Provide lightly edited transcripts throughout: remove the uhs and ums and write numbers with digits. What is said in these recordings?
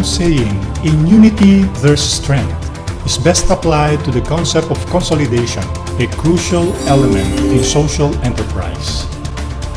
old saying, "In unity there's strength," is best applied to the concept of consolidation, a crucial element in social enterprise.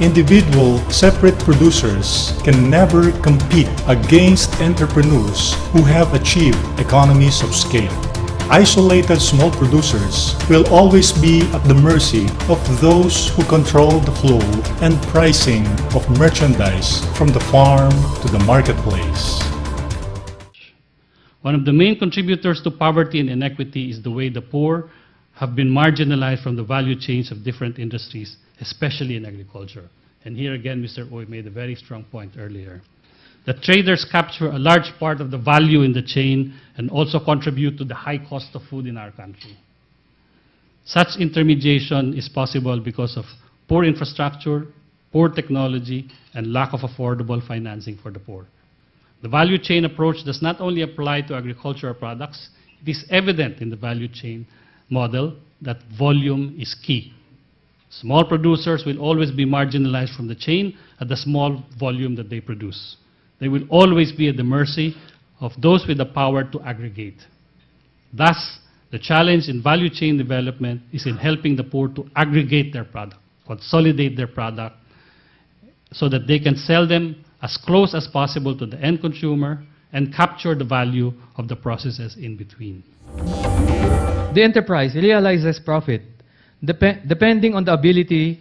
Individual, separate producers can never compete against entrepreneurs who have achieved economies of scale. Isolated small producers will always be at the mercy of those who control the flow and pricing of merchandise from the farm to the marketplace. One of the main contributors to poverty and inequity is the way the poor have been marginalized from the value chains of different industries, especially in agriculture. And here again, Mr. Oy made a very strong point earlier. The traders capture a large part of the value in the chain and also contribute to the high cost of food in our country. Such intermediation is possible because of poor infrastructure, poor technology, and lack of affordable financing for the poor. The value chain approach does not only apply to agricultural products, it is evident in the value chain model that volume is key. Small producers will always be marginalized from the chain at the small volume that they produce. They will always be at the mercy of those with the power to aggregate. Thus, the challenge in value chain development is in helping the poor to aggregate their product, consolidate their product, so that they can sell them as close as possible to the end consumer and capture the value of the processes in between. The enterprise realizes profit depending on the ability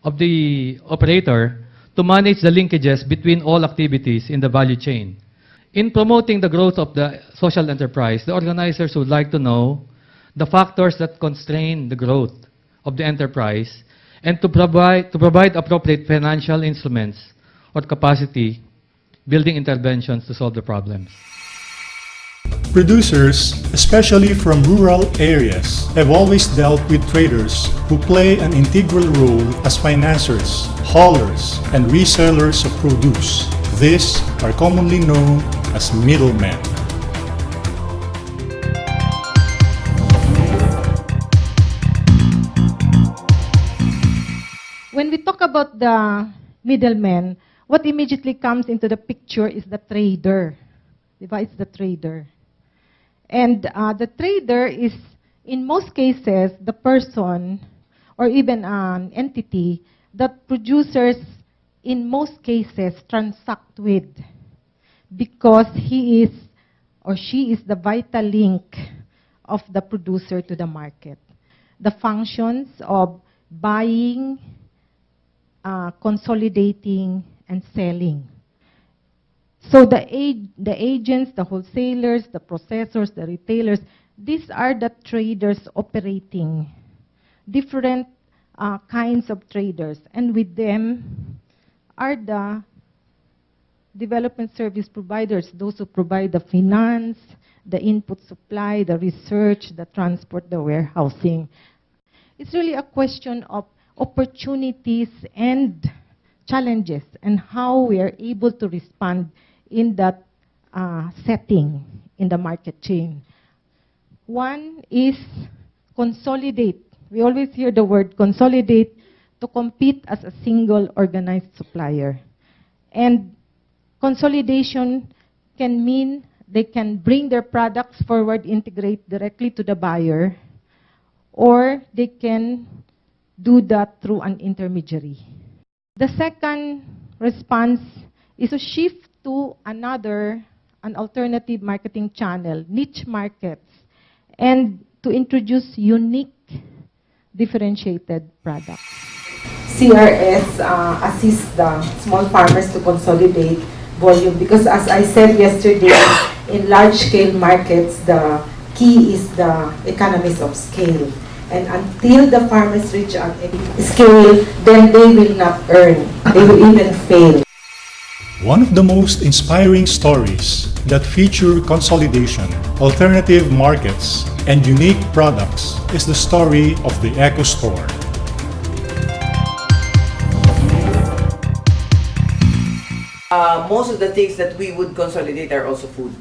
of the operator to manage the linkages between all activities in the value chain. In promoting the growth of the social enterprise, the organizers would like to know the factors that constrain the growth of the enterprise and to provide appropriate financial instruments or capacity building interventions to solve the problems. Producers, especially from rural areas, have always dealt with traders who play an integral role as financiers, haulers, and resellers of produce. These are commonly known as middlemen. When we talk about the middlemen, what immediately comes into the picture is the trader. It's the trader. And the trader is, in most cases, the person or even an entity that producers, in most cases, transact with, because he is or she is the vital link of the producer to the market. The functions of buying, consolidating, and selling. So the agents, the wholesalers, the processors, the retailers, these are the traders operating, different kinds of traders. And with them are the development service providers, those who provide the finance, the input supply, the research, the transport, the warehousing. It's really a question of opportunities and challenges and how we are able to respond in that setting in the market chain. One is consolidate. We always hear the word consolidate, to compete as a single organized supplier. And consolidation can mean they can bring their products forward, integrate directly to the buyer, or they can do that through an intermediary. The second response is to shift to an alternative marketing channel, niche markets, and to introduce unique, differentiated products. CRS assists the small farmers to consolidate volume because, as I said yesterday, in large-scale markets, the key is the economies of scale. And until the farmers reach a scale, then they will not earn. They will even fail. One of the most inspiring stories that feature consolidation, alternative markets, and unique products is the story of the Eco Store. Most of the things that we would consolidate are also food.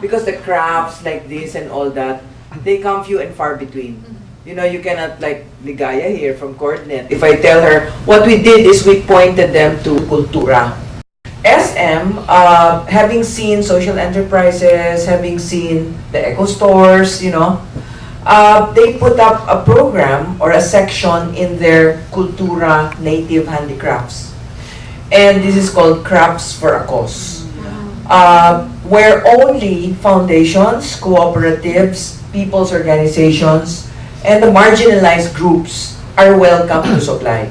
Because the crafts like this and all that, they come few and far between. You know, you cannot, like Ligaya here from Coordinate. If I tell her, what we did is we pointed them to Cultura. SM, having seen social enterprises, having seen the eco stores, you know, they put up a program or a section in their Cultura Native Handicrafts. And this is called Crafts for a Cause, where only foundations, cooperatives, people's organizations, and the marginalized groups are welcome to supply.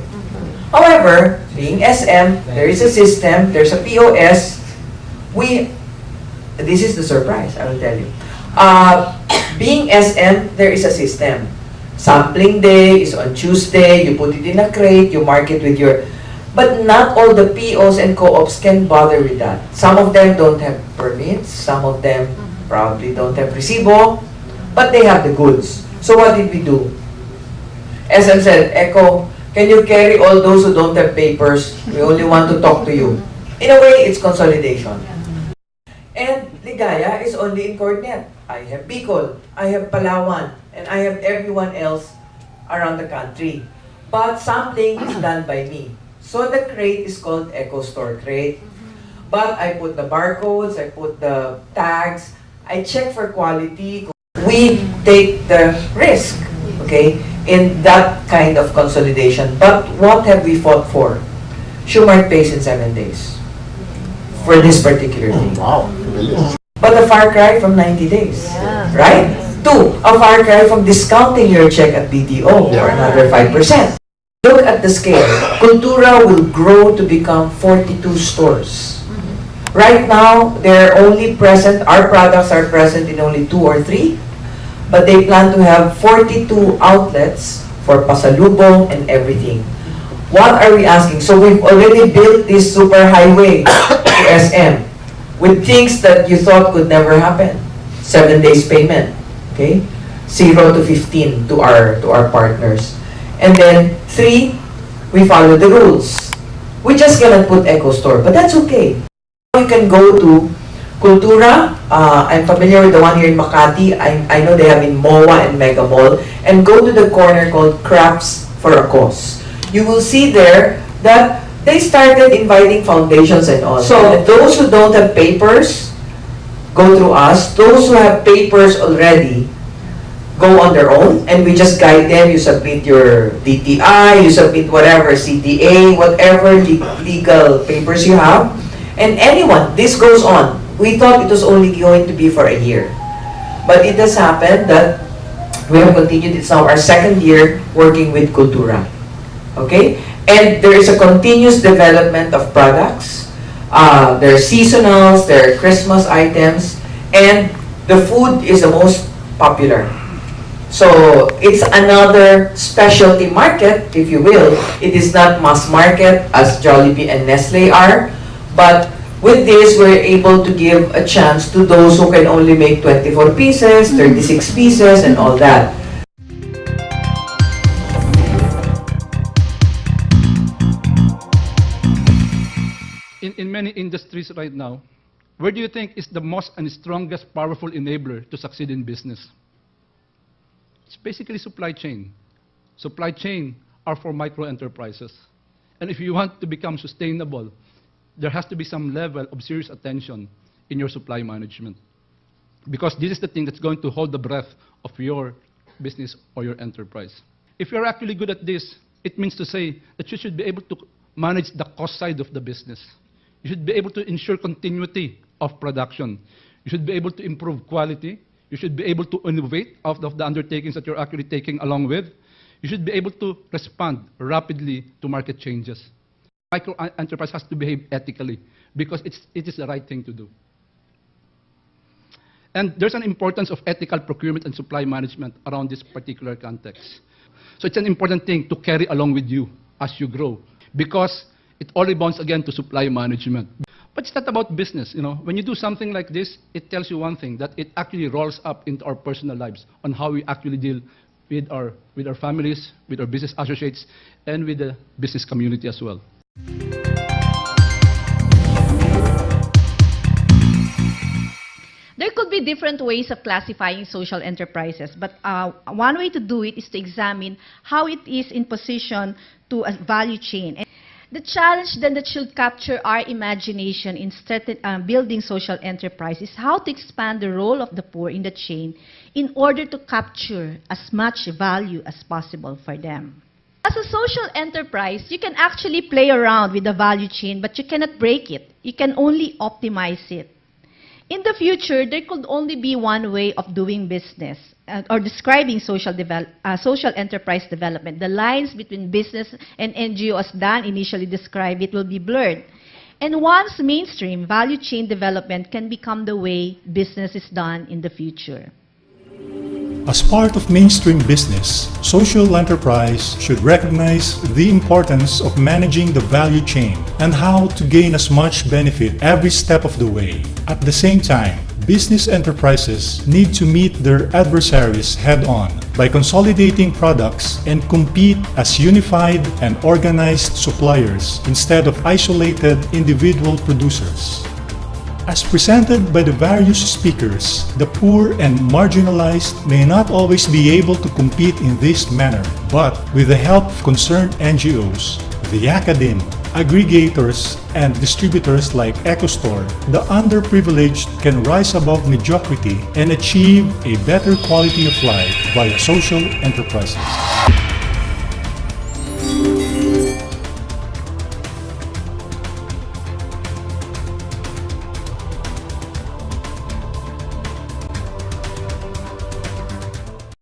However, being SM, there is a system, there's a POS. This is the surprise, I will tell you. Being SM, there is a system. Sampling day is on Tuesday, you put it in a crate, you mark it with your... But not all the POs and co-ops can bother with that. Some of them don't have permits, some of them probably don't have recibo, but they have the goods. So what did we do? SM said, Echo, can you carry all those who don't have papers? We only want to talk to you. In a way, it's consolidation. And Ligaya is only in Coordinate. I have Bicol, I have Palawan, and I have everyone else around the country. But sampling is done by me. So the crate is called Eco Store Crate. But I put the barcodes, I put the tags, I check for quality. We take the risk, okay, in that kind of consolidation. But what have we fought for? Shumart pays in 7 days for this particular thing. Wow. But a far cry from 90 days, right? 2, a far cry from discounting your check at BDO for another 5%. Look at the scale. Cultura will grow to become 42 stores. Right now, they're only present, our products are present in only 2 or 3, but they plan to have 42 outlets for pasalubong and everything. What are we asking? So we've already built this super highway to SM with things that you thought could never happen. 7 days payment, okay? 0 to 15 to our partners. And then 3, we follow the rules. We just cannot put Eco Store, but that's okay. You can go to Cultura. I'm familiar with the one here in Makati. I know they have in MOA and Mega Mall. And go to the corner called Crafts for a Cause. You will see there that they started inviting foundations and all. So those who don't have papers, go through us. Those who have papers already, go on their own. And we just guide them. You submit your DTI, you submit whatever, CTA, whatever legal papers you have. And anyone, this goes on. We thought it was only going to be for a year. But it has happened that we have continued. It's now our 2nd year working with Cultura. Okay? And there is a continuous development of products. There are seasonals, there are Christmas items, and the food is the most popular. So it's another specialty market, if you will. It is not mass market as Jollibee and Nestle are, but with this, we're able to give a chance to those who can only make 24 pieces, 36 pieces, and all that. In many industries right now, where do you think is the most and strongest powerful enabler to succeed in business? It's basically supply chain. Supply chain are for micro enterprises. And if you want to become sustainable, there has to be some level of serious attention in your supply management. Because this is the thing that's going to hold the breath of your business or your enterprise. If you're actually good at this, it means to say that you should be able to manage the cost side of the business. You should be able to ensure continuity of production. You should be able to improve quality. You should be able to innovate out of the undertakings that you're actually taking along with. You should be able to respond rapidly to market changes. Micro enterprise has to behave ethically because it is the right thing to do. And there's an importance of ethical procurement and supply management around this particular context. So it's an important thing to carry along with you as you grow because it all rebounds again to supply management. But it's not about business, you know. When you do something like this, it tells you one thing, that it actually rolls up into our personal lives on how we actually deal with our families, with our business associates, and with the business community as well. There could be different ways of classifying social enterprises, but one way to do it is to examine how it is in position to a value chain. The challenge then that should capture our imagination in building social enterprise is how to expand the role of the poor in the chain in order to capture as much value as possible for them. As a social enterprise, you can actually play around with the value chain, but you cannot break it. You can only optimize it. In the future, there could only be one way of doing business or describing social enterprise development. The lines between business and NGO, as Dan initially described it, will be blurred. And once mainstream, value chain development can become the way business is done in the future. As part of mainstream business, social enterprise should recognize the importance of managing the value chain and how to gain as much benefit every step of the way. At the same time, business enterprises need to meet their adversaries head-on by consolidating products and compete as unified and organized suppliers instead of isolated individual producers. As presented by the various speakers, the poor and marginalized may not always be able to compete in this manner, but with the help of concerned NGOs, the academe, aggregators, and distributors like EcoStore, the underprivileged can rise above mediocrity and achieve a better quality of life via social enterprises.